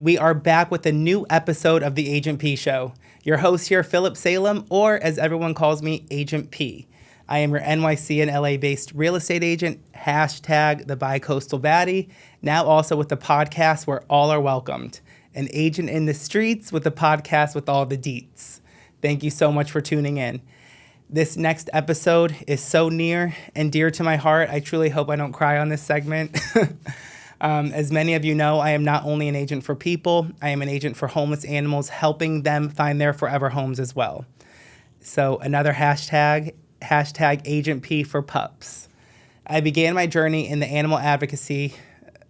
We are back with a new episode of the Agent P Show. Your host here, Phillip Salem, or as everyone calls me, Agent P. I am your NYC and LA-based real estate agent, hashtag the bicoastal baddie, now also with the podcast where all are welcomed. An agent in the streets with the podcast with all the deets. Thank you so much for tuning in. This next episode is so near and dear to my heart. I truly hope I don't cry on this segment. As many of you know, I am not only an agent for people, I am an agent for homeless animals, helping them find their forever homes as well. So another hashtag Agent P for pups. I began my journey in the animal advocacy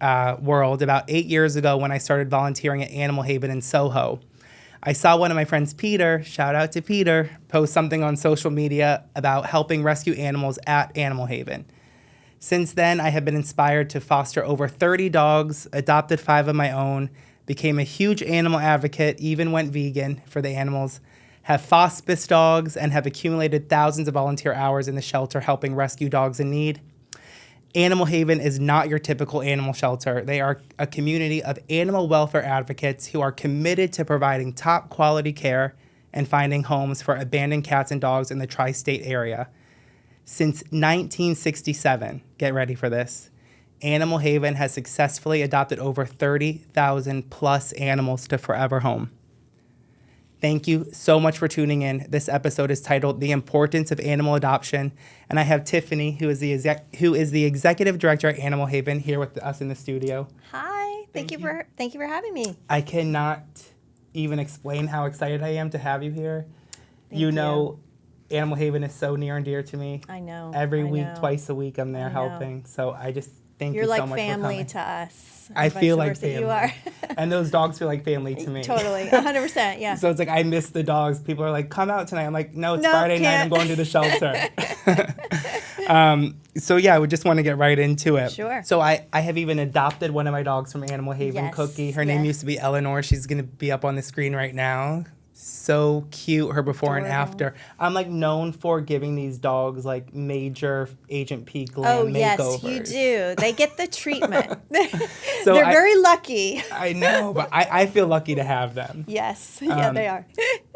world about 8 years ago when I started volunteering at Animal Haven in Soho. I saw one of my friends, Peter, shout out to Peter, post something on social media about helping rescue animals at Animal Haven. Since then, I have been inspired to foster over 30 dogs, adopted 5 of my own, became a huge animal advocate, even went vegan for the animals, have hospice dogs, and have accumulated thousands of volunteer hours in the shelter helping rescue dogs in need. Animal Haven is not your typical animal shelter. They are a community of animal welfare advocates who are committed to providing top quality care and finding homes for abandoned cats and dogs in the tri-state area. Since 1967, get ready for this, Animal Haven has successfully adopted over 30,000 plus animals to forever home. Thank you so much for tuning in. This episode is titled The Importance of Animal Adoption, and I have Tiffany, who is the executive director at Animal Haven, here with us in the studio. Hi, thank you for having me. I cannot even explain how excited I am to have you here. Thank you. Animal Haven is so near and dear to me. I know. Every week, twice a week, I'm there helping. So I just thank you so much for coming. You're like family to us. I feel like family. You are. And those dogs feel like family to me. Totally, 100%, yeah. So it's like I miss the dogs. People are like, come out tonight. I'm like, no, it's Friday night. I'm going to the shelter. So yeah, we just want to get right into it. Sure. So I have even adopted one of my dogs from Animal Haven, Yes, Cookie. Her name used to be Eleanor. She's going to be up on the screen right now. So cute, her before and after. I'm like known for giving these dogs like major Agent P glam makeovers. Yes, you do. They get the treatment. So They're very lucky. I know, but I feel lucky to have them. Yes, yeah, they are.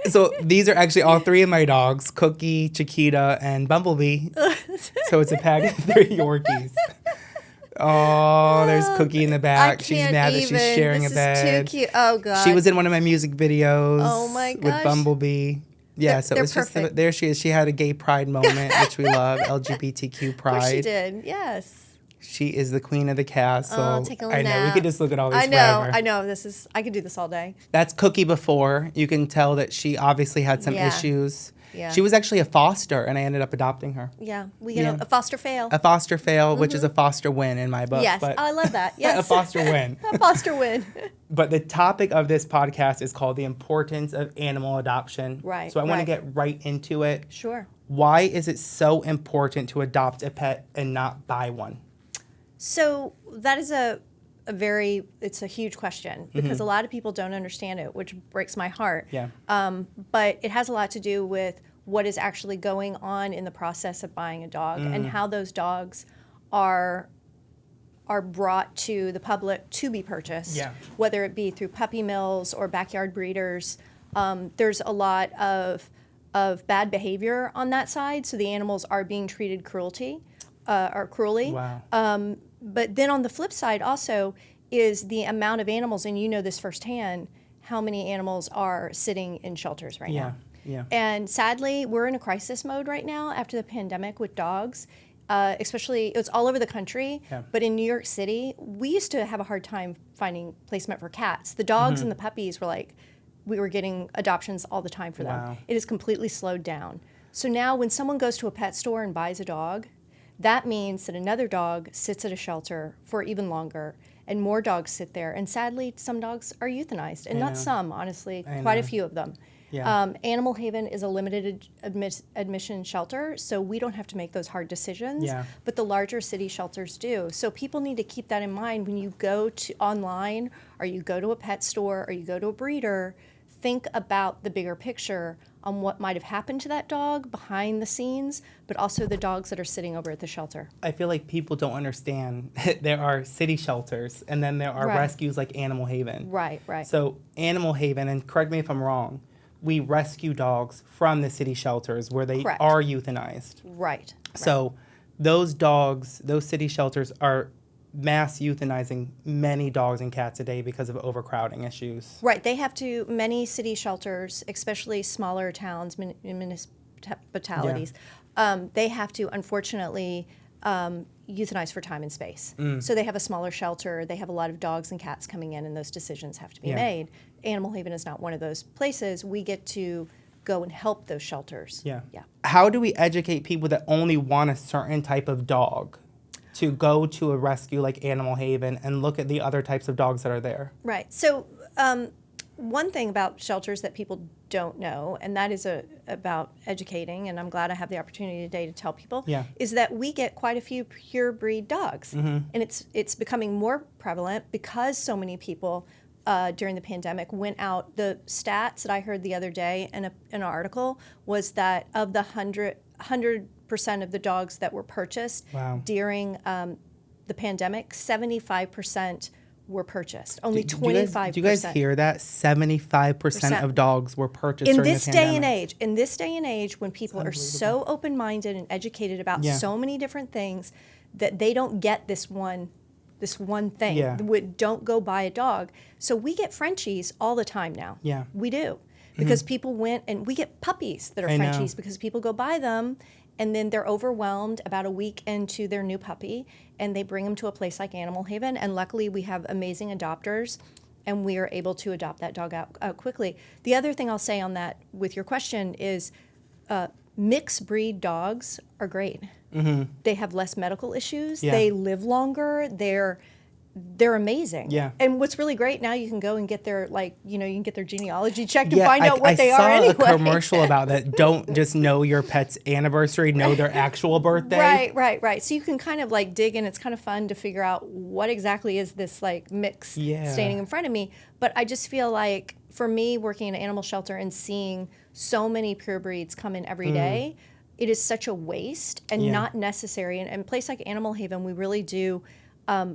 So these are actually all 3 of my dogs, Cookie, Chiquita, and Bumblebee. So it's a pack of 3 Yorkies. Oh, there's Cookie in the back. She's mad that she's sharing a bed. This is too cute. Oh, God. She was in one of my music videos. Oh, my gosh. With Bumblebee. Yeah, so it's just, there she is. She had a gay pride moment, which we love, LGBTQ pride. Of course she did, yes. She is the queen of the castle. Take a little I know, nap. we could just look at all these I forever. know. I could do this all day. That's Cookie before. You can tell that she obviously had some issues. Yeah. She was actually a foster, and I ended up adopting her. Yeah, we get a foster fail. A foster fail, which is a foster win in my book. Yes, but I love that. Yes. A foster win. A foster win. But the topic of this podcast is called The Importance of Animal Adoption. Right. So I want to get right into it. Sure. Why is it so important to adopt a pet and not buy one? So that is it's a huge question because a lot of people don't understand it, which breaks my heart. Yeah. But it has a lot to do with what is actually going on in the process of buying a dog and how those dogs are brought to the public to be purchased, whether it be through puppy mills or backyard breeders. There's a lot of bad behavior on that side, so the animals are being treated cruelly. Wow. But then on the flip side also is the amount of animals, and you know this firsthand, how many animals are sitting in shelters right now. Yeah. And sadly, we're in a crisis mode right now after the pandemic with dogs, especially, it's all over the country, but in New York City, we used to have a hard time finding placement for cats. The dogs and the puppies we were getting adoptions all the time for them. Wow. It has completely slowed down. So now when someone goes to a pet store and buys a dog, that means that another dog sits at a shelter for even longer, and more dogs sit there. And sadly, some dogs are euthanized, and not some, honestly, quite a few of them. Yeah. Animal Haven is a limited admission shelter, so we don't have to make those hard decisions, but the larger city shelters do. So people need to keep that in mind when you go to online, or you go to a pet store, or you go to a breeder. think about the bigger picture on what might have happened to that dog behind the scenes, but also the dogs that are sitting over at the shelter. I feel like people don't understand there are city shelters and then there are Right. rescues like Animal Haven. Right, right. So Animal Haven, and correct me if I'm wrong, we rescue dogs from the city shelters where they Correct. are euthanized. Right. So those dogs, those city shelters are mass euthanizing many dogs and cats a day because of overcrowding issues. Right. They have to, many city shelters, especially smaller towns, municipalities, they have to, unfortunately, euthanize for time and space. So they have a smaller shelter. They have a lot of dogs and cats coming in, and those decisions have to be made. Animal Haven is not one of those places. We get to go and help those shelters. Yeah. Yeah. How do we educate people that only want a certain type of dog to go to a rescue like Animal Haven and look at the other types of dogs that are there? Right. So one thing about shelters that people don't know, and that is about educating, and I'm glad I have the opportunity today to tell people, is that we get quite a few pure breed dogs. And it's becoming more prevalent because so many people during the pandemic went out. The stats that I heard the other day in an article was that of the 100% of the dogs that were purchased during the pandemic, 75% were purchased. Only 25%. Do you guys hear that? 75% of dogs were purchased in during this the pandemic. day and age. In this day and age, when people are so open-minded and educated about so many different things, that they don't get this one thing. Don't go buy a dog. So we get Frenchies all the time now. Yeah. We do. Because people went, and we get puppies that are Frenchies because people go buy them, and then they're overwhelmed about a week into their new puppy, and they bring them to a place like Animal Haven. And luckily, we have amazing adopters, and we are able to adopt that dog out quickly. The other thing I'll say on that with your question is mixed breed dogs are great. They have less medical issues. They live longer. They're amazing. Yeah. And what's really great now, you can go and get their, you can get their genealogy checked and find out what they are anyway. I saw a commercial about that. Don't just know your pet's anniversary, know their actual birthday. Right. So you can kind of dig in. It's kind of fun to figure out what exactly is this mix standing in front of me. But I just feel like, for me, working in an animal shelter and seeing so many pure breeds come in every day, it is such a waste and not necessary. And a place like Animal Haven, we really do,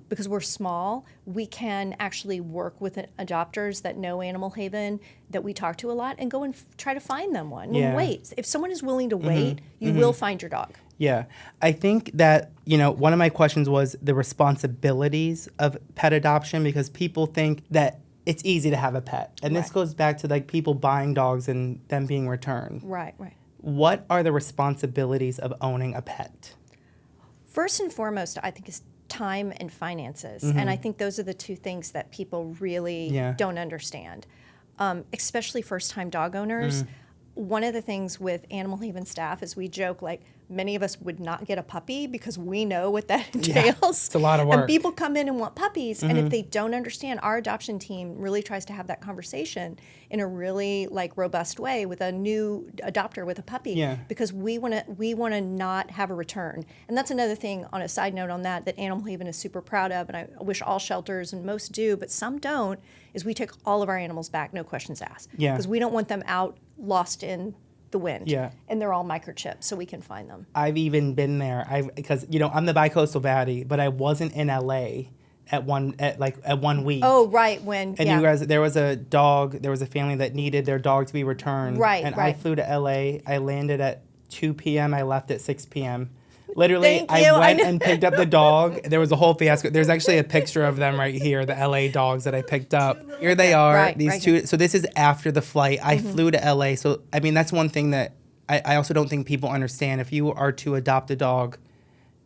because we're small, we can actually work with adopters that know Animal Haven, that we talk to a lot, and go and try to find them one. And wait. If someone is willing to wait, you will find your dog. Yeah. I think that, one of my questions was the responsibilities of pet adoption, because people think that it's easy to have a pet. And this goes back to people buying dogs and them being returned. Right. What are the responsibilities of owning a pet? First and foremost, I think, is time and finances. And I think those are the two things that people really don't understand, especially first-time dog owners. One of the things with Animal Haven staff is we joke, many of us would not get a puppy because we know what that entails. It's a lot of work. And people come in and want puppies, and if they don't understand, our adoption team really tries to have that conversation in a really robust way with a new adopter with a puppy, because we want to not have a return. And that's another thing, on a side note on that Animal Haven is super proud of, and I wish all shelters, and most do, but some don't, is we take all of our animals back, no questions asked. Because we don't want them out lost in the wind. And they're all microchipped, so we can find them. I've even been there. Because I'm the bi-coastal baddie, but I wasn't in LA at one week. Oh, right, when you guys, there was a family that needed their dog to be returned. I flew to LA. I landed at 2 p.m. I left at 6 p.m. Literally, I went and picked up the dog. There was a whole fiasco. There's actually a picture of them right here, the LA dogs that I picked up. Here they are, these two. So this is after the flight. I flew to LA. So, that's one thing that I also don't think people understand. If you are to adopt a dog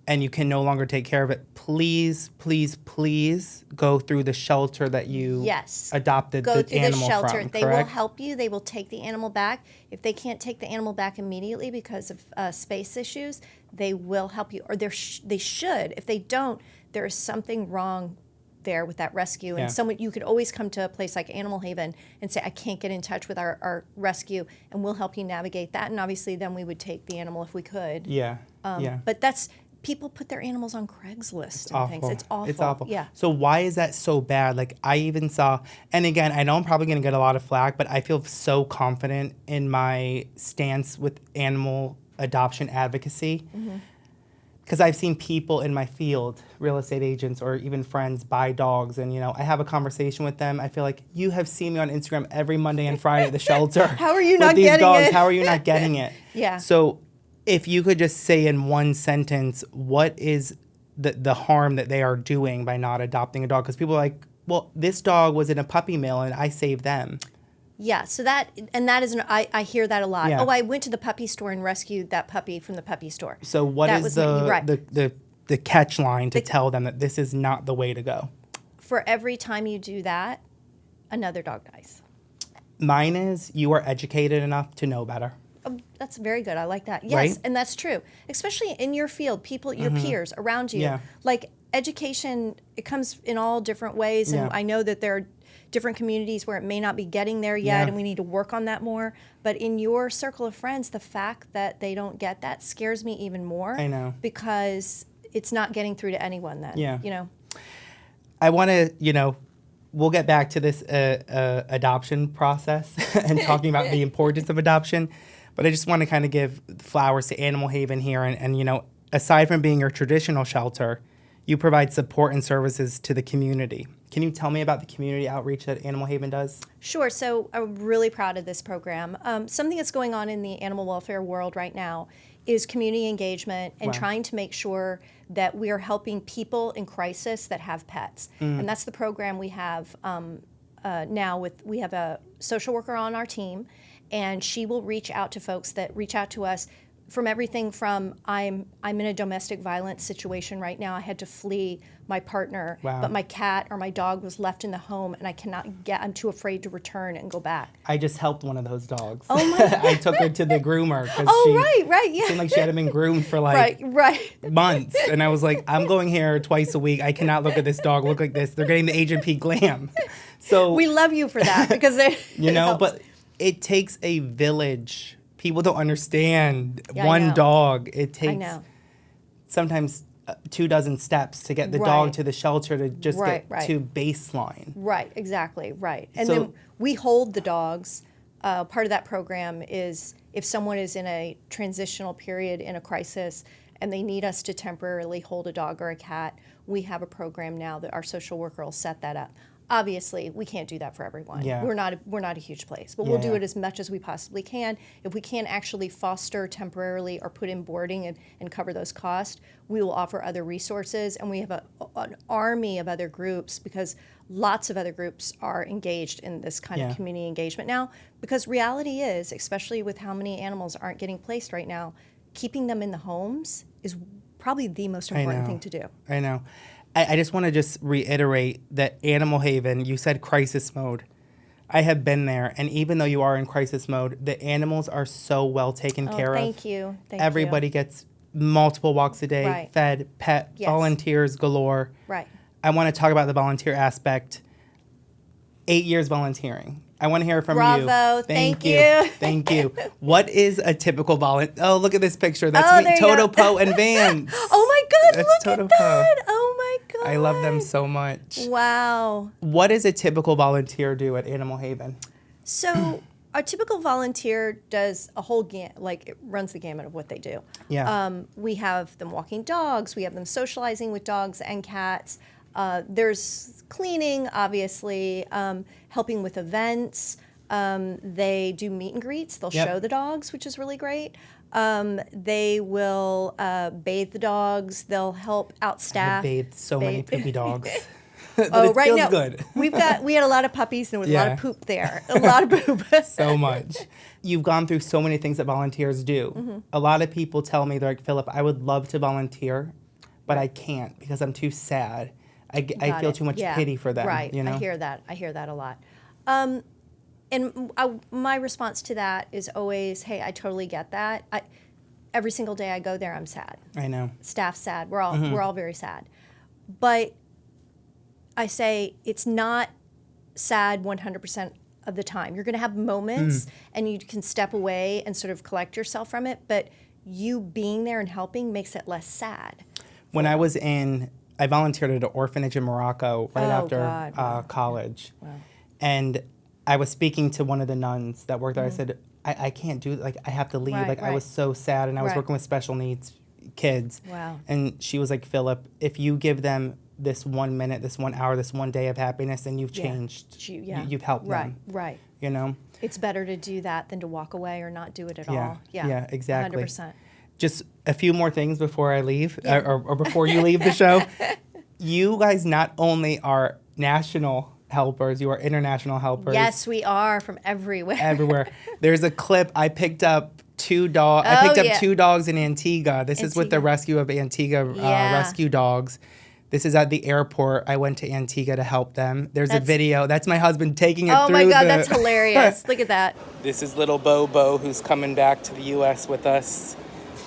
and you can no longer take care of it, please, please, please go through the shelter that you adopted the animal from. Go through the shelter. They will help you. They will take the animal back. If they can't take the animal back immediately because of space issues, they will help you. Or they should. If they don't, there is something wrong there with that rescue. And you could always come to a place like Animal Haven and say, I can't get in touch with our rescue, and we'll help you navigate that. And obviously then we would take the animal if we could. But people put their animals on Craigslist and Awful. things. It's awful. It's awful. Yeah. So why is that so bad? Like I even saw, and again, I know I'm probably going to get a lot of flack, but I feel so confident in my stance with animal adoption advocacy. Because I've seen people in my field, real estate agents or even friends, buy dogs. And, I have a conversation with them. I feel like you have seen me on Instagram every Monday and Friday at the shelter. How are you with not these getting dogs. it? How are you not getting it? Yeah. So if you could just say in one sentence, what is the harm that they are doing by not adopting a dog? Because people are like, well, this dog was in a puppy mill and I saved them. Yeah, so that is I hear that a lot. Yeah. Oh, I went to the puppy store and rescued that puppy from the puppy store. So what That is was the, right. the catch line to tell them that this is not the way to go? For every time you do that, another dog dies. Mine is you are educated enough to know better. Oh, that's very good. I like that. Yes, Right? and that's true. Especially in your field, people, your peers around you. Yeah. Like education, it comes in all different ways, and Yeah. I know that there are different communities where it may not be getting there yet, Yeah. and we need to work on that more. But in your circle of friends, the fact that they don't get that scares me even more. I know. Because it's not getting through to anyone then. Yeah. I want to, we'll get back to this adoption process and talking about the importance of adoption. But I just want to kind of give flowers to Animal Haven here. And aside from being your traditional shelter, you provide support and services to the community. Can you tell me about the community outreach that Animal Haven does? Sure. So I'm really proud of this program. Something that's going on in the animal welfare world right now is community engagement and Wow. trying to make sure that we are helping people in crisis that have pets. And that's the program we have now. We have a social worker on our team, and she will reach out to folks that reach out to us from everything from I'm in a domestic violence situation right now. I had to flee my partner, Wow. but my cat or my dog was left in the home, and I'm too afraid to return and go back. I just helped one of those dogs. Oh my I took her to the groomer because Right, yeah. seemed like she hadn't been groomed for like Right. months. And I was like, I'm going here twice a week. I cannot look at this dog look like this. They're getting the Agent P glam. So We love you for that because it helps. but it takes a village. People don't understand Yeah, I one know. dog. It I takes know. sometimes 24 steps to get the Right. dog to the shelter to just Right, get right. to baseline. Right, exactly, right. And So- then we hold the dogs. Part of that program is if someone is in a transitional period in a crisis and they need us to temporarily hold a dog or a cat, we have a program now that our social worker will set that up. Obviously, we can't do that for everyone. Yeah. We're not a huge place, but we'll do Yeah. it as much as we possibly can. If we can't actually foster temporarily or put in boarding and cover those costs, we will offer other resources. And we have an army of other groups because lots of other groups are engaged in this kind Yeah. of community engagement now. Because reality is, especially with how many animals aren't getting placed right now, keeping them in the homes is probably the most important thing to do. I know. I just want to just reiterate that Animal Haven, you said crisis mode. I have been there, and even though you are in crisis mode, the animals are so well taken care of. Thank you. Everybody gets multiple walks a day, Right. fed, pet, Yes. volunteers galore. Right. I want to talk about the volunteer aspect. 8 years volunteering. I want to hear from you. Bravo. Thank you. Thank you. What is a typical volunteer? Oh, look at this picture. That's me, there you Toto, go. Poe, and Vance. Oh my God, That's look Toto at Poe. that. Oh my God. I love them so much. Wow. What does a typical volunteer do at Animal Haven? So our typical volunteer does a whole it runs the gamut of what they do. Yeah. We have them walking dogs. We have them socializing with dogs and cats. There's cleaning, obviously, helping with events. They do meet and greets. They'll Yep. show the dogs, which is really great. They will bathe the dogs. They'll help out staff. I bathed so many poopy dogs. Oh, it right feels now good. we had a lot of puppies and there was a lot Yeah. of poop there. A lot of poop. So much. You've gone through so many things that volunteers do. Mm-hmm. A lot of people tell me, they're like, Phillip, I would love to volunteer, but I can't because I'm too sad. I Got feel it. too much Yeah. pity for them. Right. You know? I hear that a lot. And my response to that is always, hey, I totally get that. Every single day I go there, I'm sad. I know. Staff's sad. We're Mm-hmm. all very sad. But I say it's not sad 100% of the time. You're going to have moments and you can step away and sort of collect yourself from it, but you being there and helping makes it less sad. When I volunteered at an orphanage in Morocco right after Wow. college. Wow. And I was speaking to one of the nuns that worked there. I said, I can't do it. Like, I have to leave. Right, I was so sad. And I was Right. working with special needs kids. Wow. And she was like, Phillip, if you give them this 1 minute, this 1 hour, this one day of happiness, then you've changed. You've helped them. Right. You know? It's better to do that than to walk away or not do it at all. Yeah, exactly. 100%. Just a few more things before I leave, or before you leave the show. You guys not only are national helpers, you are international helpers. Yes, we are from everywhere. Everywhere. There's a clip. I picked up two dogs in Antigua. This is with the rescue of Antigua rescue dogs. This is at the airport. I went to Antigua to help them. There's a video. That's my husband taking it through. Oh my God, that's hilarious. Look at that. This is little Bobo, who's coming back to the U.S. with us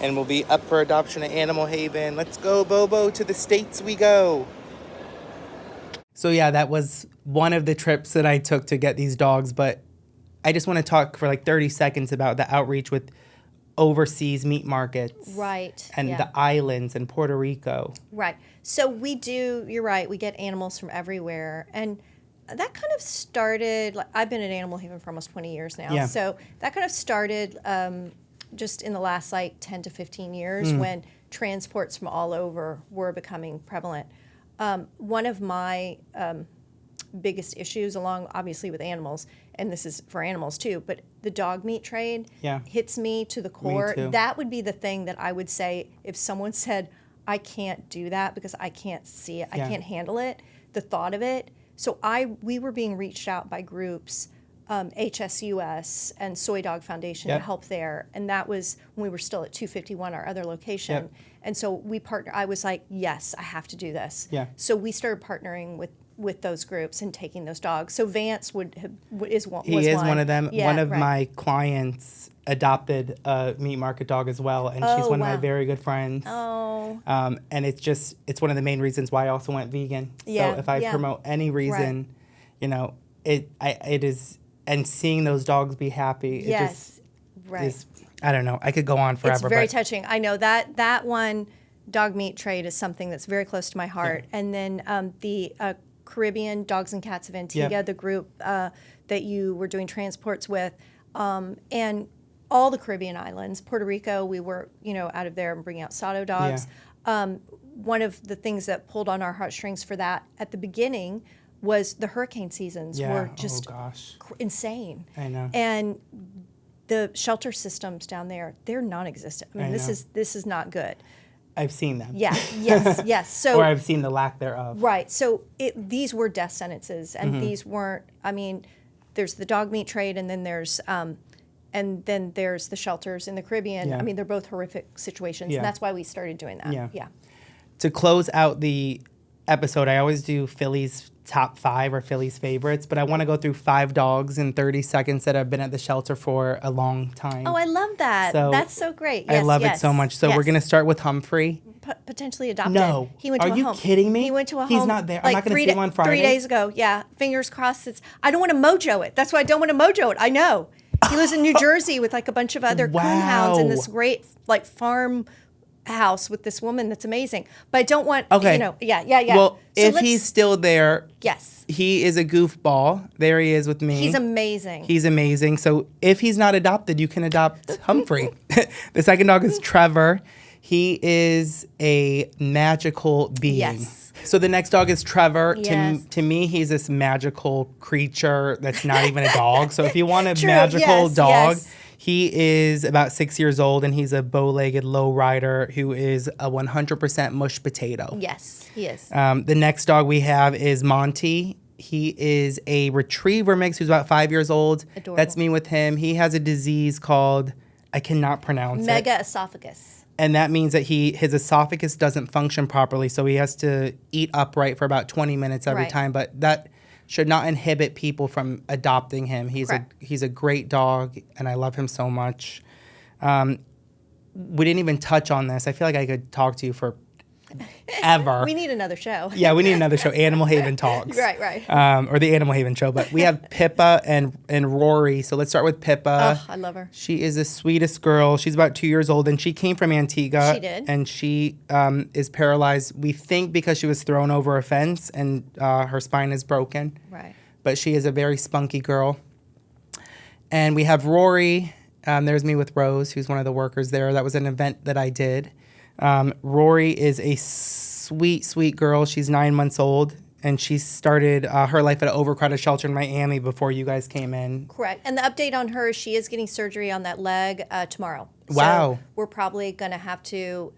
and will be up for adoption at Animal Haven. Let's go, Bobo. To the States we go. So yeah, that was one of the trips that I took to get these dogs. But I just want to talk for like 30 seconds about the outreach with overseas meat markets. Right. And the islands and Puerto Rico. Right. So you're right, we get animals from everywhere. And that kind of started, I've been at Animal Haven for almost 20 years now. Yeah. So that kind of started just in the last 10 to 15 years when transports from all over were becoming prevalent. One of my biggest issues, along obviously with animals, and this is for animals too, but the dog meat trade hits me to the core. Me too. That would be the thing that I would say if someone said, I can't do that because I can't see it, I can't handle it, the thought of it. So we were being reached out by groups, HSUS and Soy Dog Foundation to help there. And that was when we were still at 251, our other location. Yep. And so I was like, yes, I have to do this. Yeah. So we started partnering with those groups and taking those dogs. So Vance is one. He is one of them. Yeah, one of my clients adopted a meat market dog as well, and she's one of my very good friends. Oh. And it's one of the main reasons why I also went vegan. Yeah, So if I promote any reason, it is, and seeing those dogs be happy, it just is, I don't know. I could go on forever. It's very touching. I know that one dog meat trade is something that's very close to my heart. Yeah. And then the Caribbean Dogs and Cats of Antigua, the group that you were doing transports with, and all the Caribbean islands. Puerto Rico, we were, out of there and bringing out Soho dogs. Yeah. One of the things that pulled on our heartstrings for that at the beginning was the hurricane seasons were just insane. I know. And the shelter systems down there, they're non-existent. I mean, this is not good. I've seen them. Yeah, yes. So, or I've seen the lack thereof. Right. So these were death sentences, and these weren't. I mean, there's the dog meat trade, and then there's the shelters in the Caribbean. Yeah. I mean, they're both horrific situations, and that's why we started doing that. Yeah. To close out the episode, I always do Philly's top 5 or Philly's favorites, but I want to go through 5 dogs in 30 seconds that have been at the shelter for a long time. Oh, I love that. So that's so great. Yes, I love it so much. So we're going to start with Humphrey. Potentially adopted. No. He went to Are you kidding me? He went to a home. He's not there. I'm not going to see him on Friday. 3 days ago. Yeah. Fingers crossed. I don't want to mojo it. That's why I don't want to mojo it. I know. He lives in New Jersey with a bunch of other coonhounds in this great farm house with this woman that's amazing. But I don't want, yeah. Well, so if he's still there, yes, he is a goofball. There he is with me. He's amazing. He's amazing. So if he's not adopted, you can adopt Humphrey. The second dog is Trevor. He is a magical being. Yes. So the next dog is Trevor. Yes. To me, he's this magical creature that's not even a dog. So if you want a magical dog, he is about 6 years old, and he's a bow-legged low rider who is a 100% mush potato. Yes, he is. The next dog we have is Monty. He is a retriever mix who's about 5 years old. Adorable. That's me with him. He has a disease called, I cannot pronounce it. Megaesophagus. And that means that his esophagus doesn't function properly, so he has to eat upright for about 20 minutes every time. But that should not inhibit people from adopting him. He's a great dog, and I love him so much. We didn't even touch on this. I feel like I could talk to you for ever. We need another show. Yeah, we need another show, Animal Haven Talks. Right. Or the Animal Haven Show. But we have Pippa and Rory. So let's start with Pippa. Oh, I love her. She is the sweetest girl. She's about 2 years old, and she came from Antigua. She did. And she is paralyzed, we think, because she was thrown over a fence, and her spine is broken. Right. But she is a very spunky girl. And we have Rory. There's me with Rose, who's one of the workers there. That was an event that I did. Rory is a sweet, sweet girl. She's 9 months old, and she started her life at an overcrowded shelter in Miami before you guys came in. Correct. And the update on her, she is getting surgery on that leg tomorrow. Wow. So we're probably going to have to,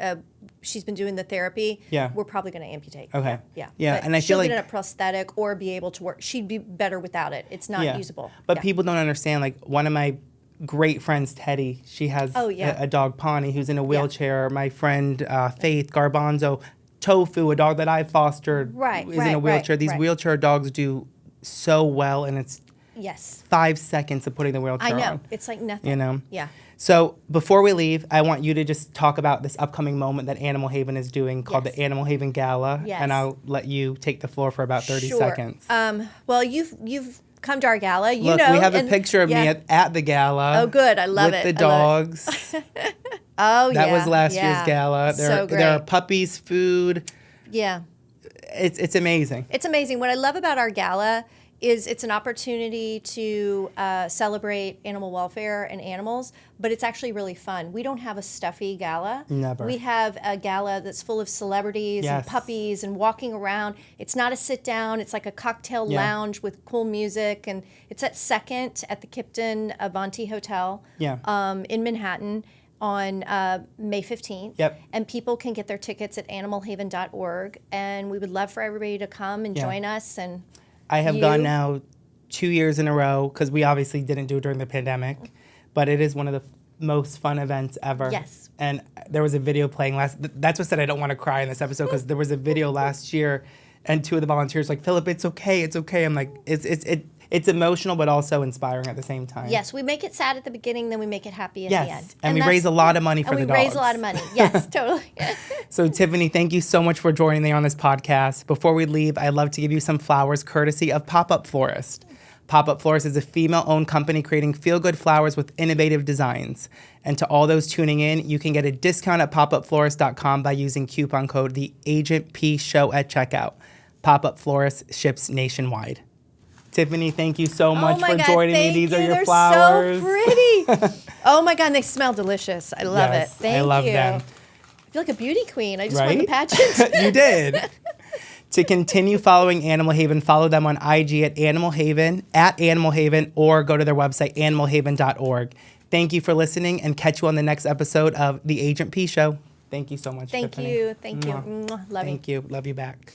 she's been doing the therapy. Yeah. We're probably going to amputate. Okay. Yeah. Yeah, But and I she'll feel like get in a prosthetic or be able to work. She'd be better without it. It's not usable. But Yeah. people don't understand, like, one of my great friends, Teddy, she has a dog, Pawnee, who's in a wheelchair. My friend, Faith Garbanzo, Tofu, a dog that I fostered, is in a wheelchair. These wheelchair dogs do so well, and it's 5 seconds of putting the wheelchair on. I know. It's like nothing. You know? Yeah. So before we leave, I want you to just talk about this upcoming moment that Animal Haven is doing called the Animal Haven Gala. Yes. And I'll let you take the floor for about 30 Sure. seconds. Well, you've come to our gala. You Look, know. we have a picture of me at the gala. Oh, good. I love with it. the dogs. That was last year's gala. So great. There are puppies, food. Yeah. It's amazing. It's amazing. What I love about our gala is it's an opportunity to celebrate animal welfare and animals, but it's actually really fun. We don't have a stuffy gala. Never. We have a gala that's full of celebrities and puppies and walking around. It's not a sit down. It's like a cocktail lounge with cool music, and it's at Second at the Kipton Avanti Hotel in Manhattan on May 15th. Yep. And people can get their tickets at animalhaven.org, and we would love for everybody to come and join us. And I have gone now 2 years in a row, because we obviously didn't do it during the pandemic, but it is one of the most fun events ever. Yes. And there was a video playing that's what said I don't want to cry in this episode, because there was a video last year, and two of the volunteers like, Phillip, it's okay. I'm like, it's emotional, but also inspiring at the same time. Yes, we make it sad at the beginning, then we make it happy at the end. And we raise a lot of money for the dogs. And we raise a lot of money. Yes, totally. So, Tiffany, thank you so much for joining me on this podcast. Before we leave, I'd love to give you some flowers courtesy of Pop-Up Florist. Pop-Up Florist is a female-owned company creating feel-good flowers with innovative designs. And to all those tuning in, you can get a discount at popupflorist.com by using coupon code the Agent P Show at checkout. Pop-Up Florist ships nationwide. Tiffany, thank you so much for joining me. These are your flowers. They're so pretty. Oh my God, and they smell delicious. I love it. Thank you. I love them. I feel like a beauty queen. I just won the pageant. You did. To continue following Animal Haven, follow them on IG at Animal Haven, or go to their website, animalhaven.org. Thank you for listening, and catch you on the next episode of The Agent P Show. Thank you so much, Tiffany. Thank you. Love you. Thank you. Love you back.